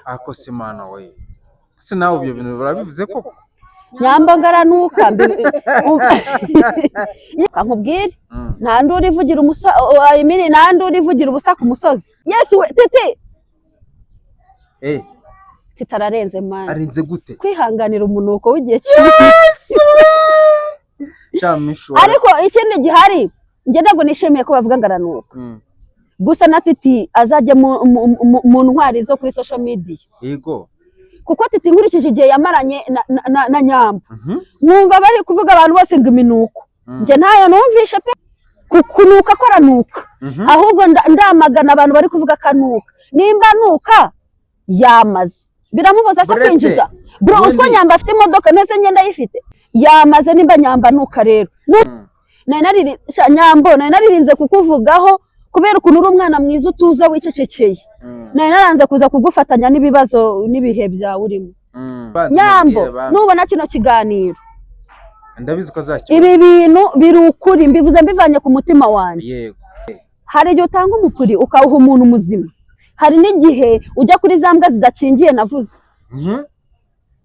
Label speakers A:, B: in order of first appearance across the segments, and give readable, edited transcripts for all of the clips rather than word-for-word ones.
A: ako simana we sinawe ibyo bintu barabivuze koko
B: Nyambo ngaranuka nkubwire nta nduri ivugira umusa imini nta nduri ivugira ubusa ku musozi Yesu we tete titararenze mani
A: arenze gute
B: kwihanganira umunuko w'igihe
A: cyamisho
B: ariko ikindi gihari nge ntabwo nishimiye ko bavuga ngaranuka gusa na Titi azajya mu ntwari zo kuri social media
A: yego
B: kuko Titi nkurikije igihe yamaranye na Nyambo mwumva bari kuvuga abantu bose ngo iminuko nge ntayo numvishe pe kunuka ko aranuka ahubwo ndamagana abantu bari kuvuga kanuka nimba nuka yamaze biramuboza se kwinjiza bro uswa Nyamba afite imodoka nese nge ndayifite yamaze nimba Nyamba nuka rero Nyambo naririnze kukuvugaho kubera ukuntu uri umwana mwiza utuza wicecekeye naranze kuza kugufatanya n'ibibazo n'ibihe byawe urimo Nyambo nubona kino kiganiro
A: ndabizi ko azakira
B: ibi bintu biri ukuri mbivuze mbivanye ku mutima wanje
A: yego
B: hari igihe utanga umukuri ukawuha umuntu muzima hari n'igihe ujya kuri za mbwa zidakingiye navuze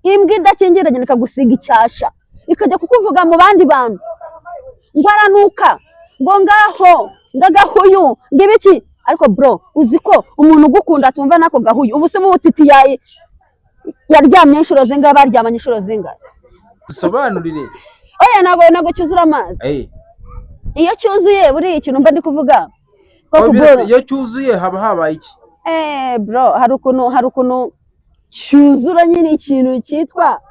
B: imbwa idakingiranye ikagusiga icyasha ikajya kukuvuga mu bandi bantu ngo aranuka ngo ngaho ngagahuyu ngibiki ariko bro uzi ko umuntu ugukunda atumva nako gahuyu ubu se mu Titi yaryamye inshuro zingahe baryamanye inshuro zingahe
A: dusobanurire
B: oya nago cyuzura amazi iyo cyuzuye buri ikintu mba ndi kuvuga
A: iyo cyuzuye haba habaye iki
B: bro hari ukuntu cyuzura nyine ikintu cyitwa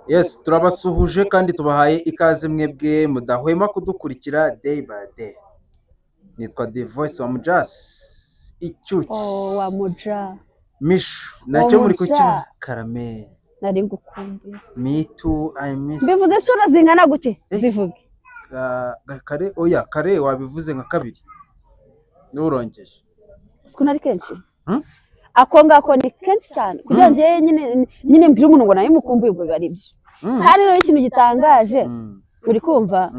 A: yes turabasuhuje kandi tubahaye ikaze mwebwe mudahwema kudukurikira day by day nitwa The Voice wa Mujas icyuki
B: wa Muja
A: Mishu nacyo muri kukiba Karame
B: nari ngukumbuye
A: me too I miss
B: bivuze sura zingana gute zivuge
A: kare oya kare wabivuze nka kabiri n'urongeje
B: uko nari kenshi ako ngako ni kenshi cyane kugira ngiye nyine mbwira umuntu ngo nayo mukumbuye ubwo bari byo hari no ikintu gitangaje uri kumva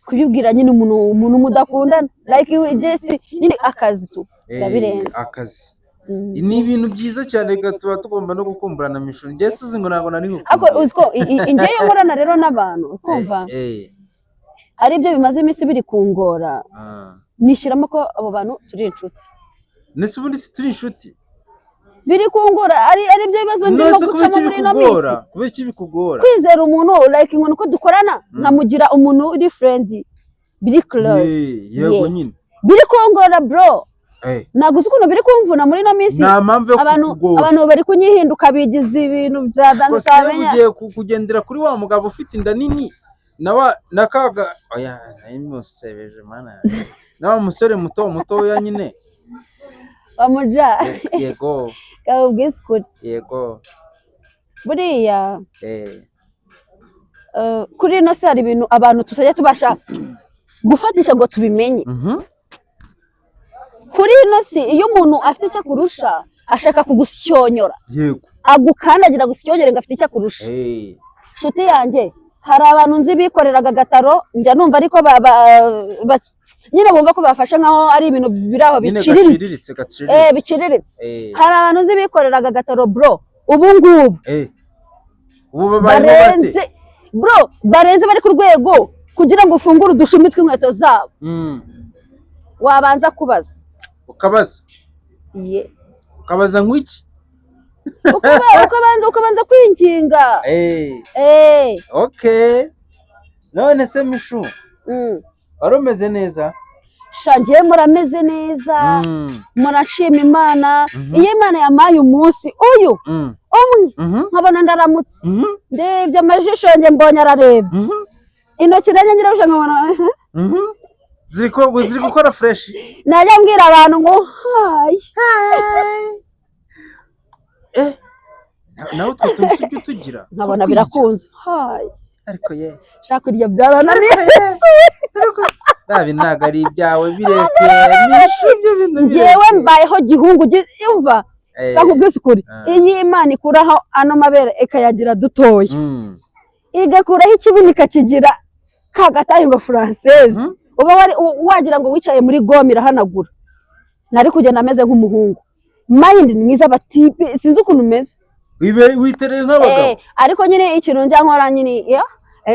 B: kubibwira nyine umuntu mudakundana like we just nyine akazi tu yabirenze
A: akazi ni ibintu byiza cyane tuba tugomba no gukumburana Mishu ngiye sizi ngo nago nari
B: ako uziko ingeyo nkorana rero n'abantu kumva ari byo bimaze iminsi biri kungora nishiramo ko abo bantu turi inshuti
A: nese ubundi si turi inshuti
B: biri kungora ari byo bibazo ndimo gucamo muri no minsi
A: kubera kibikugora
B: kwizera umuntu like ngo uko dukorana nkamugira umuntu uri friend biri close
A: yego nyine
B: biri kungora bro naguze ukuntu biri kumvuna muri no minsi abantu bari kunyihinduka bigize ibintu bya dankamenya
A: ugiye kugendera kuri wa mugabo ufite inda nini nakaga oya nayimusebeje mana nawa musore muto ya nyine
B: Bamuja
A: yego
B: kabubwise kuri
A: yego
B: buriya kuri no se hari ibintu abantu tutajya tubasha gufatisha ngo tubimenye kuri no se iyo umuntu afite icyo kurusha ashaka kugusyonyora
A: yego
B: agukandagira gusyonyora ngo afite icyo kurusha shuti yanjye hari abantu nzi bikoreraga gataro njya numva ariko nyine bumva ko bafashe nkaho ari ibintu biraho biciriritse biciriritse hari abantu nzi bikoreraga gataro bro ubu ngubu barenze bro barenze bari ku rwego kugira ngo ufungure udushumi tw'inkweto zabo wabanza kubaza
A: ukabaza nk'iki
B: ukabanza kwinginga
A: okay none se Mishu wari umeze neza
B: shangiye murameze neza murashima Imana iyo Imana yamaye umunsi uyu umwe nkabona ndaramutse ndebye amajisho yanjye mbonye arareba intoki nanjye nyirabusha nkabona
A: ziri gukora fresh
B: najya mbwira abantu ngo hayi
A: nawe utwo tuntu ujya utugira
B: nkabona birakunze hayi
A: ariko
B: shaka iryo byarananiye
A: nabi ntago ari ibyawe bireke Mishu ibyo bintu
B: njyewe mbayeho gihungu yumva kakubwise ukuri iyo Imana ikuraho ano mabere ikayagira dutoya igakuraho ikibuno ikakigira kagataye ngo Française uba wagira ngo wicaye muri gome irahanagura. Nari kugenda ameze nk'umuhungu mind mwiza batipe sinzi ukuntu umeze
A: witereye nk'abagabo
B: ariko nyine ikintu njya nkora nyine ya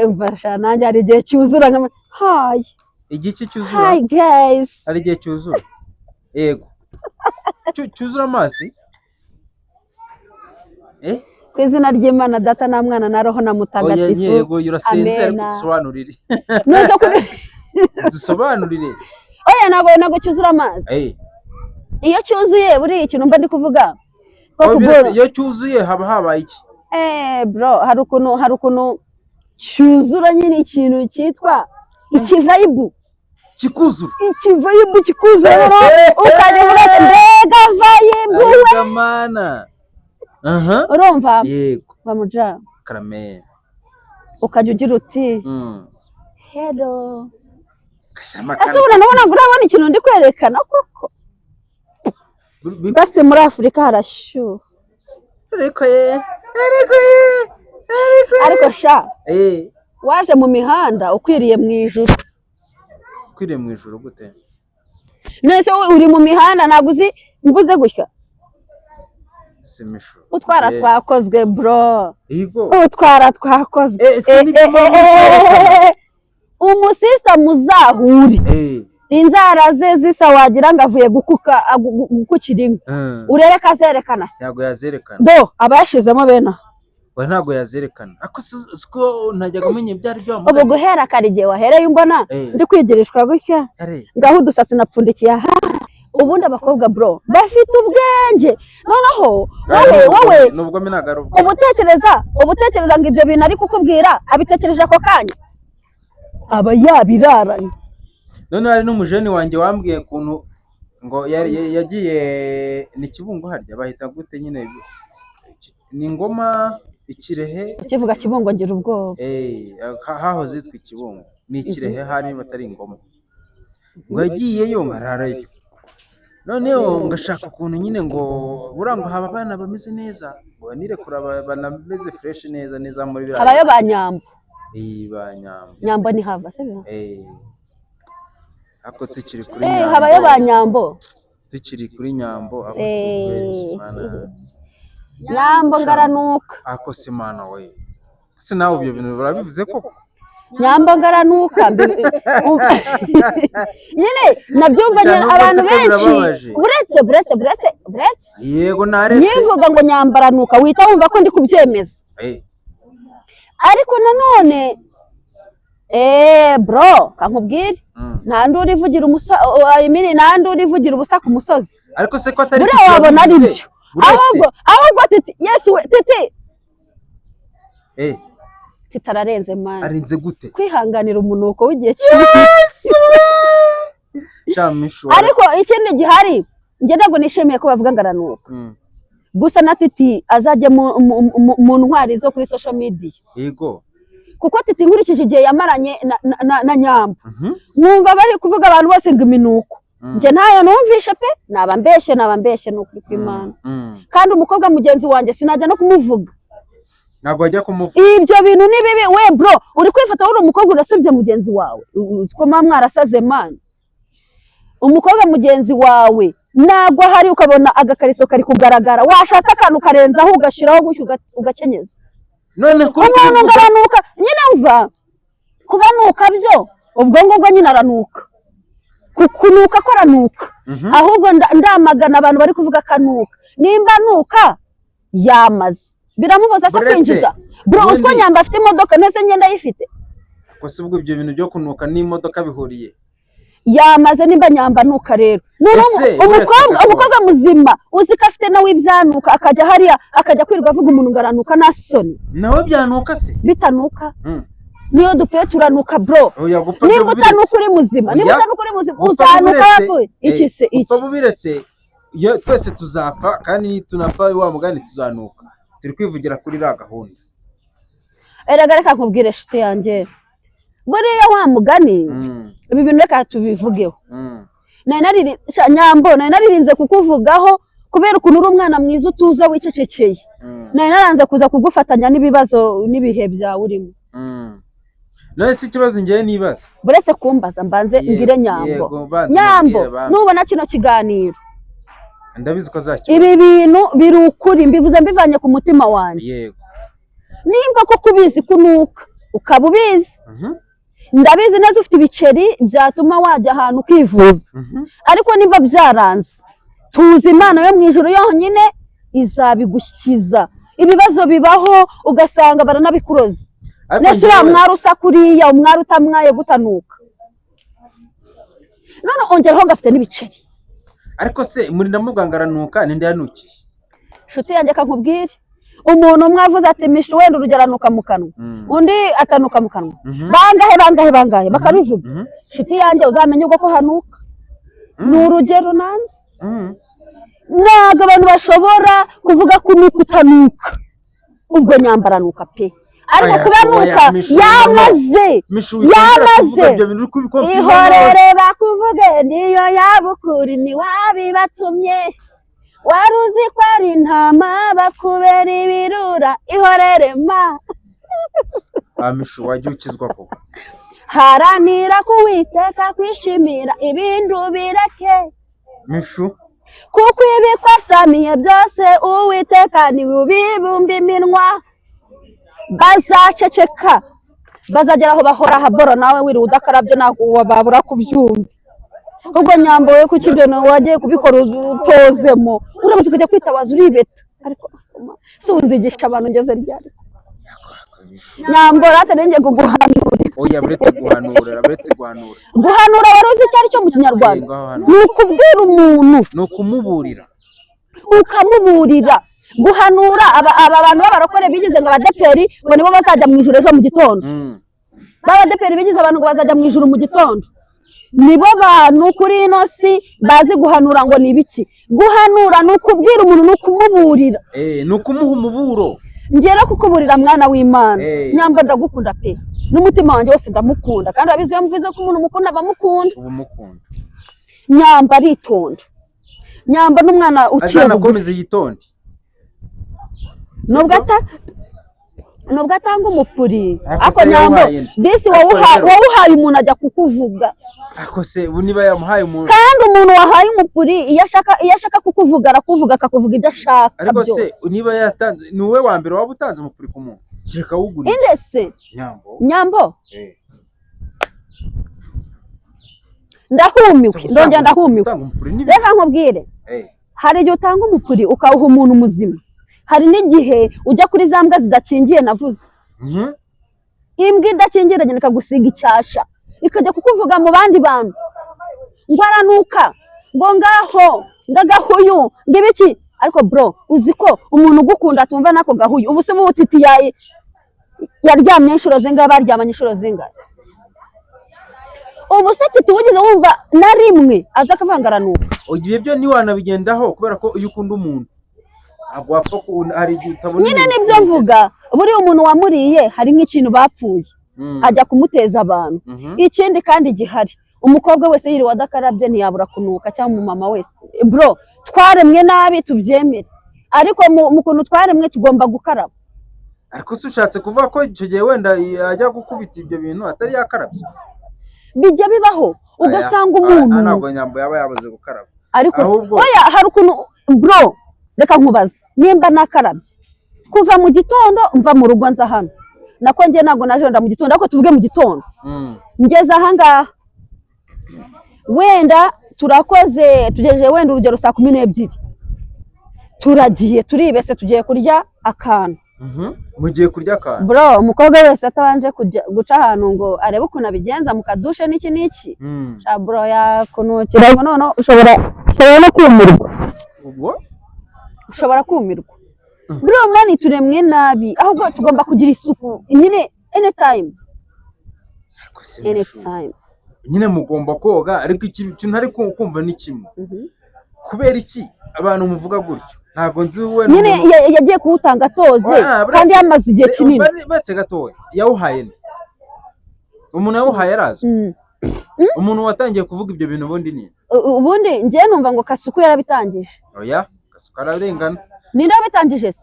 B: mfasha nanjye hari igihe cyuzura nka hi
A: igiki cyuzura
B: hi guys
A: hari igihe cyuzura yego cyuzura amazi
B: ku izina ry'Imana Data na Mwana na Roho na Mutagatifu
A: yego yurasenze ariko dusobanurire dusobanurire
B: oya ntabwo cyuzura amazi iyo cyuzuye buri ikintu mba ndi kuvuga
A: iyo cyuzuye haba habaye iki
B: bro hari ukuntu cyuzura nyine ikintu cyitwa ikivayibu
A: kikuzura
B: ikivayibu kikuzura ukajya urate mbega vayibu
A: mana
B: urumva
A: yego
B: bamuja
A: karamel
B: ukajya ugira uti hello ese urabona ikintu ndi kwerekana koko base muri Afurika harashyuha ariko sha waje mu mihanda ukwiriye mu ijuru
A: gute
B: nese uri mu mihanda ntabwo uzi mvuze gutya utwara twakozwe bro utwara twakozwe umusista muzahure inzara ze zisa wagira ngo avuye gukukira inka urebe ko azerekana se
A: ntabwo yazerekana
B: do aba yashizemo bena
A: we ntabwo yazerekana ako siko ntajyaga amenya ibyo ari byo
B: ubu guhera kare igihe wahereye umbona ndi kwigirishwa gutya ngaho udusatsi napfundikiye aha ubundi abakobwa bro bafite ubwenge noneho wowe
A: nubwo minaga
B: ubutekereza ngo ibyo bintu ari kukubwira abitekereje ako kanya aba yabiraranye.
A: None hari n'umujeni wanjye wambwiye kuntu ngo yagiye ni Kibungo harya bahita gute nyine ni Ngoma Ikirehe
B: kivuga Kibungo ngira ubwoba
A: hahoze zitwa Kibungo ni Ikirehe hari batari Ngoma ngo yagiyeyo ngararayo noneho ngashaka ukuntu nyine ngo burango haba abana bameze neza ngo banire kuraba banameze fresh neza muri bira
B: habayo ba Nyambo
A: ba Nyambo
B: Nyambo ni hava se
A: ako tukiri kuri Nyambo
B: habayo ba Nyambo
A: tukiri kuri Nyambo ako se mana
B: Nyambo ngaranuka
A: ako se mana we se nawe ibyo bintu barabivuze koko
B: Nyambo ngaranuka nyine nabyumva nyine abantu benshi buretse
A: yego naretse
B: nivuga ngo Nyambaranuka wita wumva ko ndi kubyemeza ariko nanone bro kankubwire nta nduri ivugira urivugira ubusa ku musozi
A: ariko se ko atari
B: buriya wabona ari byo ahubwo titi yes we titi titararenze mani
A: arinze gute
B: kwihanganira umunuko w'igihe
A: cy'amishwa
B: ariko ikindi gihari njye ntabwo nishimiye ko bavuga ngaranuka gusa na titi azajya mu ntwari zo kuri social media
A: yego
B: kuko titi nkurikije igihe yamaranye na Nyambo mwumva bari kuvuga abantu bose ngo iminuko njye ntayo numvishe pe naba mbeshye n'ukuri kw'Imana kandi umukobwa mugenzi wanjye sinajya no kumuvuga
A: ntabwo ajya kumuvuga
B: ibyo bintu ni bibi we bro uri kwifata uri umukobwa urasubye mugenzi wawe ko mwarasaze man umukobwa mugenzi wawe nagwa hari ukabona agakariso kari kugaragara washatse akantu karenzaho ugashiraho gutyo ugakenyeza
A: none ko
B: umuntu ngaranuka nyine umva kubanuka byo ubwo ngubwo nyine aranuka kunuka ko aranuka ahubwo ndamagana abantu bari kuvuga kanuka nimba nuka yamaze biramuboza se kwinjiza bro usko Nyamba afite imodoka nese ngenda yifite
A: ko se ubwo ibyo bintu byo kunuka n'imodoka bihuriye
B: yamaze nimba Nyamba nuka rero umukobwa muzima uzi ko afite nawe ibyanuka akajya hariya akajya kwirirwa avuga umuntu ngaranuka nasoni
A: nawe byanuka se
B: bitanuka niyo dupfuye turanuka bro niba utanuka uri muzima uzanuka yapfuye iki se iki
A: bubiretse twese tuzapfa kandi tunapfa wa mugani tuzanuka turi kwivugira kuri ra gahunda
B: erega reka nkubwire shiti yanjye buriya wa mugani ibi bintu reka tubivugeho Nyambo naririnze kukuvugaho kubera ukuntu uri umwana mwiza utuza wicecekeye naranze kuza kugufatanya n'ibibazo n'ibihe byawe urimo
A: none si ikibazo ngiye nibaza
B: buretse kumbaza mbanze ngire Nyambo. Nyambo nubona kino kiganiro
A: ndabizi ko azakira
B: ibi bintu biri ukuri mbivuze mbivanye ku mutima wanjye.
A: yego
B: Nimba ko kubizi kunuka ukaba ubizi ndabizi neza ufite ibiceri byatuma wajya ahantu ukivuza, ariko niba byaranze tuzi Imana yo mu ijuru yonyine izabigukiza. Ibibazo bibaho ugasanga baranabikuroza. Nese uriya mwari usa kuriya umwari utamwaye gutanuka, none ongeraho ngafite n'ibiceri.
A: ariko se muri ndamuganga aranuka ninde yanukiye?
B: Nshuti yanjye kankubwire, umuntu umwe avuze ati mishu wenda urugero anuka mu kanwa, undi atanuka mu kanwa, bangahe bakabivuga. Nshuti yanjye uzamenye ubwo ko hanuka. Ni urugero nanze. Ntabwo abantu bashobora kuvuga ko unuka utanuka. Ubwo Nyambaranuka pe, ariko kubanuka yamaze ihorere bakuvuge niyo yabukuri ntiwabibatumye, wari uzi ko ari intama bakubera ibirura. Ihorere ma
A: Mishu wajya ukizwa ko
B: haranira kuwiteka kwishimira ibindi ubireke
A: Mishu,
B: kuko ibikwasamiye byose Uwiteka niwe ubibumba iminwa. Bazaceceka bazagera aho bahora habora, nawe wiri udakarabye ntabwo babura kubyumva. Ubwo Nyambo we kuki ibyo nawe wagiye kubikora utozemo urabuze ukajya kwitabaza uribeta, ariko si unzigisha abantu ngeze ryari? Nyambo rata nenge guhanura.
A: oya buretse guhanura
B: Guhanura wari uzi icyo ari cyo mu Kinyarwanda? Ni ukubwira umuntu,
A: ni ukumuburira,
B: ukamuburira. Guhanura aba bantu b'abarokore bigize ngo abadeperi ngo nibo bazajya mu ijuru ejo mu gitondo. B'abadeperi bigize abantu ngo bazajya mu ijuru mu gitondo, nibo bantu kuri ino si bazi guhanura ngo ni ibiki. Guhanura ni ukubwira umuntu, ni ukumuburira,
A: ni ukumuha umuburo.
B: ngera kukuburira mwana w'Imana. Nyambo ndagukunda pe, n'umutima wanjye wose ndamukunda, kandi abizi iyo mvuze ko umuntu mukunda bamukunda. Nyambo aritonda, Nyambo n'umwana uciye
A: bugufi yitonde,
B: nubwo atanga umupuri. Ako Nyambo disi wawuhaye umuntu ajya kukuvuga.
A: Ako se niba yamuhaye umuntu,
B: kandi umuntu wahaye umupuri iyo ashaka kukuvuga arakuvuga akakuvuga ibyo ashaka.
A: ariko se niba yatanze ni wowe wa mbere waba utanze umupuri ku muntu kereka wugurira
B: inde se Nyambo ndahumiwe, ndongera ndahumiwe. Reka nkubwire, hari igihe utanga umupuri ukawuha umuntu muzima, hari n'igihe ujya kuri za mbwa zidakingiye navuze. Imbwa idakingira igenda ikagusiga icyasha ikajya kukuvuga mu bandi bantu ngo aranuka, ngo ngaho ngagahuyu ngibiki. Ariko bro, uzi ko umuntu ugukunda atumva nako gahuyu ubu se mu butiti yaryamye inshuro zingahe, baryamanye inshuro zingahe? Ubu se titi wigeze wumva na rimwe aza akavanga aranuka?
A: Ibyo byo ntiwanabigendaho kubera ko iyo ukunda umuntu agwapfa ko hari igihe utabona.
B: Nyine nibyo mvuga, buriya umuntu wamuriye hari nk'ikintu bapfuye ajya kumuteza abantu. Ikindi kandi gihari, umukobwa wese yiri wadakarabye ntiyabura kunuka, cyangwa umumama wese. Bro, twaremwe nabi tubyemere, ariko mu kuntu twaremwe tugomba gukaraba.
A: Ariko se ushatse kuvuga ko icyo gihe wenda ajya gukubita ibyo bintu atari yakarabye?
B: Bijya bibaho ugasanga umuntu
A: ntabwo Nyambo yaba yabuze gukaraba.
B: Ariko oya, hari ukuntu bro, reka nkubaza, nimba nakarabye kuva mu gitondo mva mu rugo nza hano, nako ngiye ntabwo naje wenda mu gitondo, ariko tuvuge mu gitondo ngeze ahangaha wenda turakoze tugejeje wenda urugero saa 12 turagiye turibese tugiye kurya akantu.
A: Mugiye kurya akantu
B: bro, umukobwa wese atabanje guca ahantu ngo arebe ukuntu abigenza mu kadushe n'iki bro yakunukira none ushobora no kumirwa.
A: Ubwo
B: ushobora kumirwa bro, mani turemwe nabi, ahubwo tugomba kugira isuku nyine anytime.
A: Nyine mugomba koga, ariko ikintu ntari kumva ni kimwe. Kubera iki abantu muvuga gutyo? Ntabwo nzi we
B: nyine yagiye kuwutanga atoze kandi yamaze igihe kinini.
A: Batse gatoya yawuhaye umuntu yawuhaye arazo. Umuntu watangiye kuvuga ibyo bintu
B: ubundi ngiye numva ngo Kasuku yarabitangije.
A: Oya, Kasuku ararengana.
B: Ninde wabitangije se?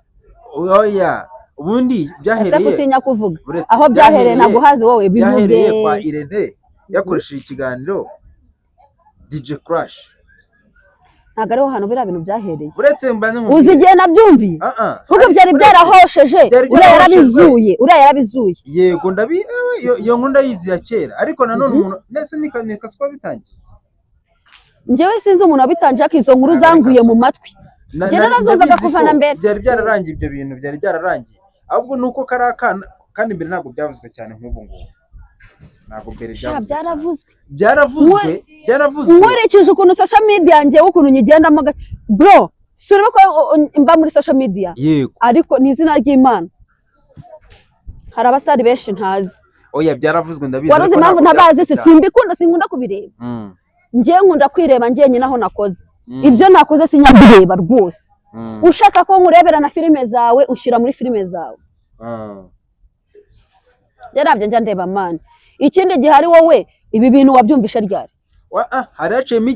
A: Oya, ubundi
B: ese kutinya kuvuga
A: uretse
B: aho byahereye ntabwo hazi wowe
A: byahereye
B: bivuge.
A: kwa Irene yakoresheje ikiganiro DJ Crash.
B: Ntabwo ariho hantu biriya bintu byahereye.
A: Uretse mbanze
B: uzi igihe nabyumviye kuko byari byarahosheje uriya yarabizuye.
A: Yego iyo nkunda yizi ya kera ariko nanone umuntu nese nikanika siko bitangiye.
B: Njyewe sinzi umuntu wabitangiye ariko izo nkuru zanguye mu matwi. Njye narazumvaga kuva na mbere.
A: Byari byararangiye ibyo bintu byari byararangiye. Ahubwo nuko karakana kandi mbere ntabwo byavuzwe cyane nk'ubu ngubu. Ntabwo mbere byaravuzwe. Nkurikije ukuntu social media yanjye ukuntu nyigendamo bro sura ko mba muri social media. Yego.
B: Ariko ni izina ry'Imana. Hari abasari benshi ntazi.
A: Oya byaravuzwe ndabizi.
B: Waruzi impamvu ntabazi simbikunda sinkunda kubireba. Njye nkunda kwireba njye nyine aho nakoze. Ibyo nakoze sinyabireba rwose. Ushaka ko nkurebera na filime zawe ushira muri filime zawe. Yarabye njya ndeba man. Ikindi gihe ari wowe ibi bintu wabyumvisha ryari?
A: Hari haciyemo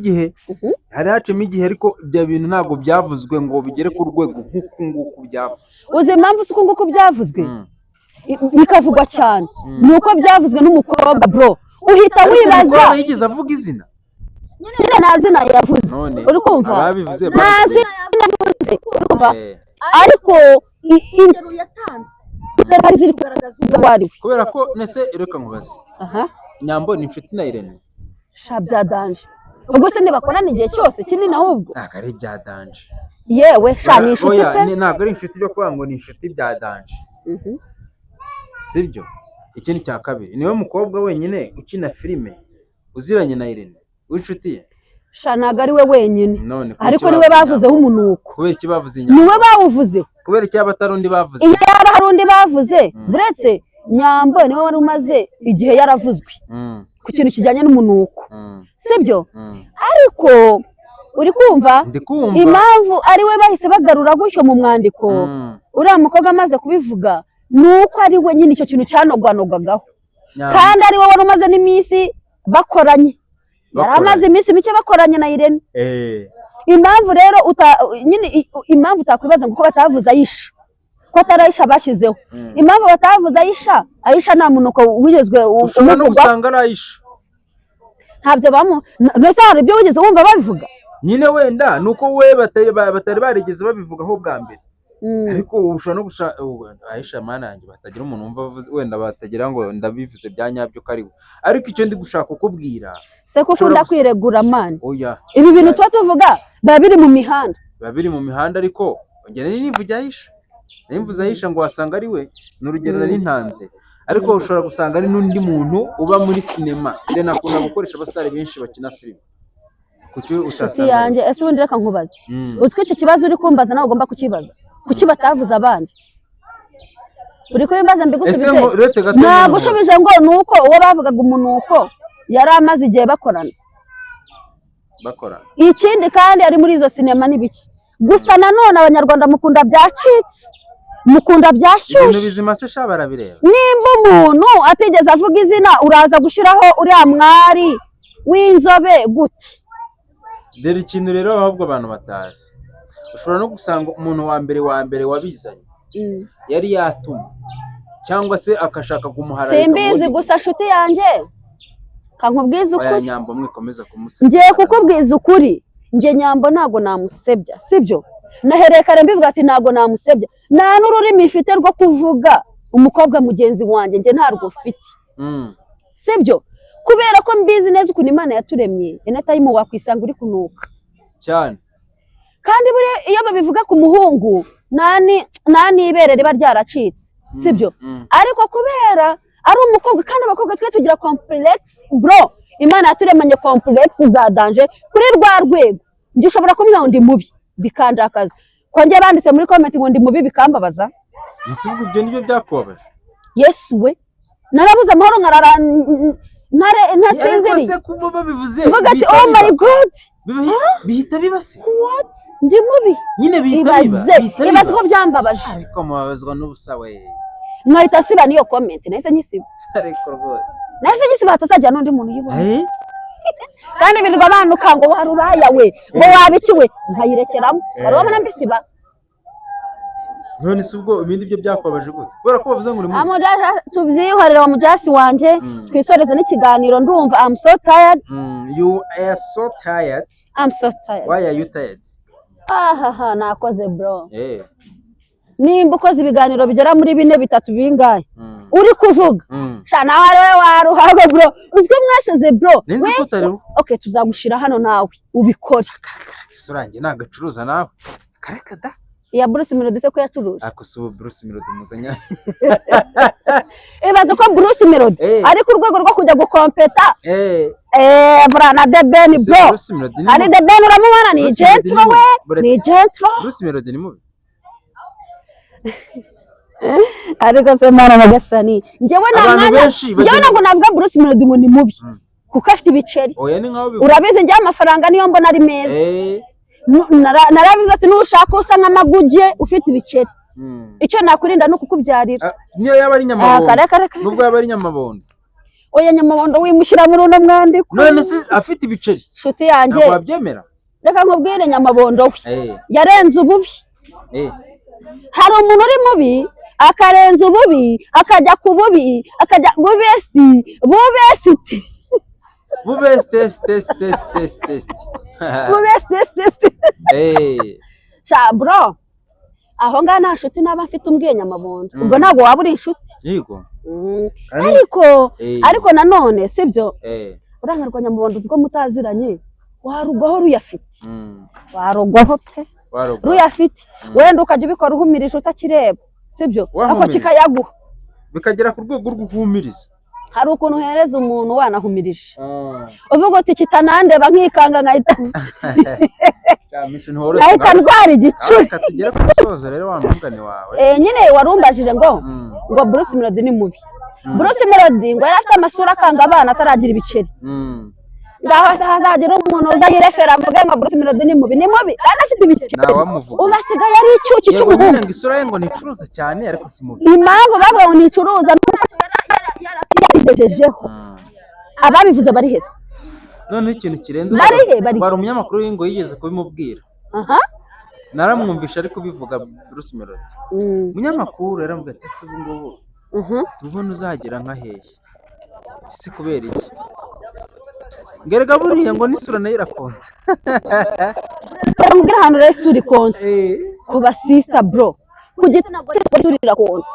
A: igihe ariko ibyo bintu ntabwo byavuzwe ngo bigere ku rwego nk'uku nguku byavuzwe.
B: Uzi impamvu uko nguku byavuzwe bikavugwa cyane nuko byavuzwe n'umukobwa bro uhita wibaza
A: yigeze avuga izina
B: nyine nta zina yavuze uri kumva
A: ababivuze
B: nta zina yavuze uri kumva ariko ingero yatanze ziri kugaragaza ubwo wari
A: kubera ko nese reka nkubaze Nyambo ni inshuti na Irene
B: bya danje ubwo se ntibakorana igihe cyose kinini ahubwo
A: ntabwo ari bya danje
B: yewe sha ni inshuti pe
A: ntabwo ari inshuti byo kuvuga ngo ni inshuti bya danje sibyo. Ikindi cya kabiri niwe mukobwa wenyine ukina filime uziranye na Irene w'inshuti ye
B: sha ntabwo ari we wenyine ariko niwe bavuzeho umunuko.
A: Kubera iki bavuze
B: niwe bawuvuze
A: kubera iki abatarundi bavuze
B: iyo yaba hari undi bavuze buretse Nyambo niwe wari umaze igihe yaravuzwe ku kintu kijyanye n'umunuko sibyo ariko uri kumva impamvu ari we bahise bagarura gutyo mu mwandiko uriya mukobwa amaze kubivuga nuko ari we nyine icyo kintu cyanogwanogagaho kandi ari we wari umaze n'iminsi bakoranye yari amaze iminsi mike bakoranye na Irene impamvu rero nyine impamvu utakwibaza ngo ko batavuze Aisha ko atari Aisha bashyizeho impamvu batavuze Aisha nta munuko wigezwe
A: ushobora no gusanga ari Aisha
B: ntabyo nose hari ibyo wigeze wumva babivuga
A: nyine wenda nuko we batari barigeze babivugaho bwa mbere ariko ushobora no gushaka Aisha mana yanjye batagira umuntu wumva wenda batagira ngo ndabivuze bya nyabyo karibu ariko icyo ndi gushaka kukubwira
B: se ko ukunda kwiregura man
A: oya
B: ibi bintu tuba tuvuga biba biri mu
A: mihanda ariko ngene nivuga Aisha ngo wasanga ari we n'urugero nari ntanze ariko ushobora gusanga ari n'undi muntu uba muri sinema Irene akunda gukoresha abasitari benshi bakina filime kuki utasanga
B: yanjye ese ubundi reka nkubaza uziko icyo kibazo uri kumbaza nawe ugomba kukibaza kuki batavuze abandi uri kubibaza mbigusubize ntabwo ushubije ngo nuko uwo bavugaga umunuko yari amaze igihe bakorana ikindi kandi ari muri izo sinema n'ibiki gusa nanone abanyarwanda mukunda byacitse mukunda byashyushye
A: ibintu bizima se sha barabireba
B: nimba umuntu atigeze avuga izina uraza gushiraho uriya mwari w'inzobe gute
A: dore ikintu rero ahubwo abantu batazi ushobora no gusanga umuntu wa mbere wabizanye yari yatuma cyangwa se akashaka kumuhararika
B: simbizi gusa nshuti yanjye kankubwiza ukuri
A: Nyambo mwikomeza kumusebya
B: ngiye kukubwiza ukuri nge Nyambo ntago namusebya sibyo nahereye kare mbivuga ati ntago namusebya nta n'ururimi mfite rwo kuvuga umukobwa mugenzi wanjye nge ntarwo mfite sibyo kubera ko mbizi neza ukuntu Imana yaturemye anytime wakwisanga uri kunuka
A: cyane
B: kandi buri iyo babivuga ku muhungu nani ibere riba ryaracitse sibyo ariko kubera ari umukobwa kandi abakobwa twe tugira complex bro Imana yaturemanye complex za danger kuri rwa rwego nje ushobora kumenya undi mubi bikandakaza konje banditse muri comment ngo ndi mubi bikambabaza
A: ese ubwo ibyo nibyo byakubabaje
B: Yesu we narabuze amahoro nkarara ntasinziriye
A: ese kuba babivuze
B: ati oh my god
A: bihita bibase
B: what ndi mubi
A: nyine bihita
B: bibaze ko byambabaje
A: ariko mubabazwa n'ubusa we
B: nkahita siba niyo comment nahise nyisiba
A: ariko rwose
B: nahise nyisiba hatazajya n'undi muntu yibona kandi birirwa banuka ngo waruraya we ngo wabikiwe nkayirekeramo wari wabona mbisiba
A: none se ubwo ibindi byo byakubabaje gute kubera ko bavuze ngo uri mubi
B: tubyihorera wa mujasi wanje twisoreze n'ikiganiro ndumva I'm so tired.
A: You are so tired.
B: I'm so tired.
A: Why are you tired?
B: Nakoze bro. Nimba ukoze ibiganiro bigera muri 4 3 bingahe uri kuvuga sha nawe rero waruhago bro uzwe mwaseze bro
A: Nenzi kutariho.
B: Okay tuzagushira hano nawe ubikora
A: Surange nagacuruza nawe kareka da
B: ya Bruce Melody se ko yacuruza
A: akusubu Bruce Melody muzanya
B: bazo ko Bruce Melody ari ku rwego rwo kujya gukompeta brana The Ben bro ari The Ben uramubona ni gentle we ni gentle
A: Bruce Melody ni mubi
B: ariko se mara bagasani njyewe ntabwo navuga Bruce Melody ngo ni mubi kuko afite ibiceri urabize njye amafaranga niyo mbona ari meza narabize ati nushaka usa nk'amaguje ufite ibiceri icyo nakurinda no kukubyarira
A: niyo yaba ari nyamabondo nubwo yaba ari nyamabondo
B: oya nyamabondo wimushyira muri uno mwandiko
A: none se afite ibiceri
B: nshuti yanjye
A: ntabwo wabyemera
B: reka nkubwire nyamabondo we yarenze ububi hari umuntu uri mubi akarenza ububi akajya ku bubi akajya bubesti cha bro aho ngaho nta nshuti naba mfite umbwiye nyamabondo ubwo ntabwo waba uri inshuti
A: yego
B: ariko nanone sibyo urangarwa nyamabondo uziko mutaziranye warugwaho ruyafite warugwaho pe ruyafite wenda ukajya ubikora uhumirije utakireba sibyo ako kikayaguha
A: bikagera ku rwego rwo guhumiriza
B: hari ukuntu uhereza umuntu wanahumirije uvuga uti kitanandeba nkikanga nkahita ndwara igicuri
A: tugera ku musozo rero wa mugani wawe
B: nyine warumbajije ngo Bruce Melody ni mubi Bruce Melody ngo yari afite amasura akanga abana ataragira ibiceri ngaho hazagira umuntu uzayirefera avuge ngo Bruce Melody ni mubi kandi afite ibiceri ubasigaye ari icyuki cy'umuhungu
A: ngo isura ye ngo nicuruza cyane ariko si mubi
B: impamvu bavuga ngo nicuruza yarabigejejeho ababivuze bari hese
A: none ikintu kirenze bari umunyamakuru w'ingo yigeze kubimubwira naramwumvisha ariko bivuga Bruce Melody umunyamakuru yaravuga ati se ngubu tubona uzagera nka hehe ese kubera iki ngerega buriya ngo n'isura nayo irakonta
B: mbwira ahantu rero isura ikonta ku basista bro kugitsina isura irakonta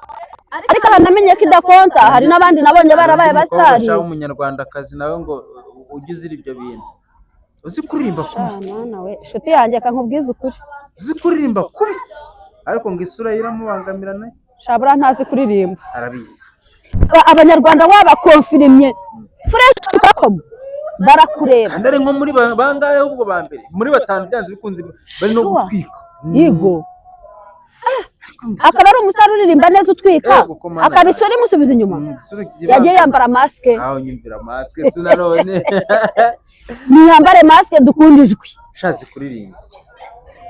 B: ariko namenye ko idakonta hari n'abandi nabonye barabaye basitari
A: umunyarwandakazi nawe ngo ujye uzira ibyo bintu uzi kuririmba kubi
B: nawe inshuti yanjye akankubwiza ukuri
A: uzi kuririmba kubi ariko ngo isura iramubangamira nayo
B: shabura ntazi kuririmba
A: arabizi
B: abanyarwanda wabakonfirimye fresh ukakomo barakureba
A: kandi ari nko muri bangahe ubwo ba mbere muri 5 byanze bikunze bari no gutwika
B: yego akaba ari umusaruro uririmba neza utwika akabisora imusubiza inyuma yagiye yambara maske
A: aho nyumvira maske sinarone
B: niyambare maske dukundijwe
A: shazi kuririmba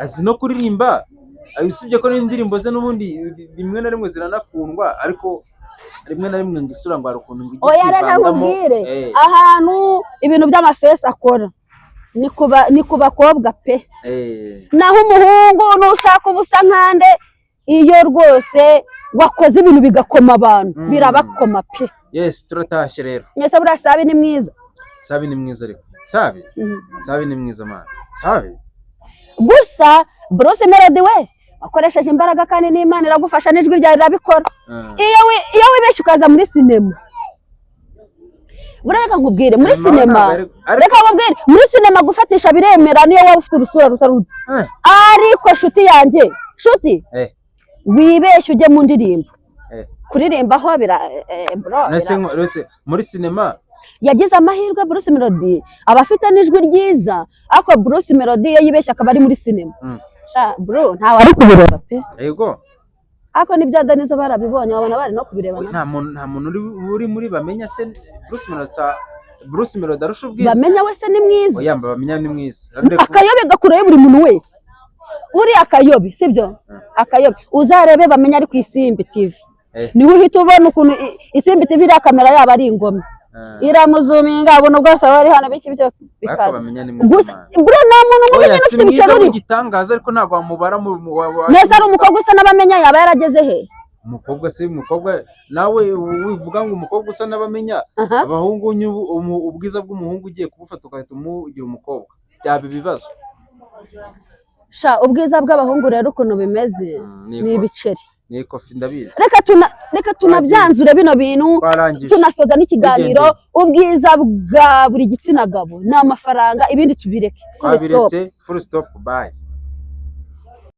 A: azi no kuririmba usibye ko n'indirimbo ze n'ubundi rimwe na rimwe ziranakundwa ariko rimwe na rimwe ngisura ngo arukuntu ngo
B: oya reka nkubwire ahantu ibintu by'amafesi akora ni ku bakobwa pe naho umuhungu nushaka ubusa nkande iyo rwose wakoze ibintu bigakoma abantu birabakoma pe
A: yes turatashye rero
B: mwese buriya Sabi ni mwiza
A: Sabi ni mwiza ariko Sabi ni mwiza man Sabi
B: gusa Bruce Melody we akoresheje imbaraga kandi n'Imana iragufasha n'ijwi ryawe rirabikora iyo wibeshye ukaza muri sinema bureka nkubwire muri sinema reka nkubwire muri sinema gufatisha biremera niyo waba ufite urusura rusaruta ariko shuti yanjye shuti wibeshye ujye mu ndirimbo kuririmba aho bro
A: muri sinema
B: yagize amahirwe Bruce Melody aba afite n'ijwi ryiza ariko Bruce Melody iyo yibeshye akaba ari muri sinema bro ntawe ari kubireba pe
A: yego
B: ako nibyo Danizo barabibonye babona bari no kubireba
A: nta muntu uri muri bamenya se Bruce Melody arusha ubwiza
B: bamenya we se ni mwiza
A: oya bamenya ni mwiza
B: akayobe gakureyo buri muntu wese uri akayobe sibyo akayobe uzarebe bamenya ari ku Isimbi TV niho uhita ubona ukuntu Isimbi TV iri kamera yaba ari ingome iramuzuminga abona ubwose aba ari hano biki byose bikaza
A: bamenya ni
B: gusa
A: mwiza
B: bro nta muntu mubi nyine ufite ibicaro uri
A: igitangaza ariko ntabwo wamubara
B: neza ari umukobwa usa n'abamenya yaba yarageze he
A: umukobwa nawe wivuga ngo umukobwa usa n'abamenya abahungu ubwiza bw'umuhungu ugiye kubufata ugahita umugira umukobwa byaba ibibazo
B: sha ubwiza bw'abahungu rero ukuntu bimeze ni ibiceri
A: ni kofi ndabizi
B: reka tunabyanzure bino bintu tunasoza n'ikiganiro ubwiza bwa buri gitsina gabo ni amafaranga ibindi tubireke
A: full stop bye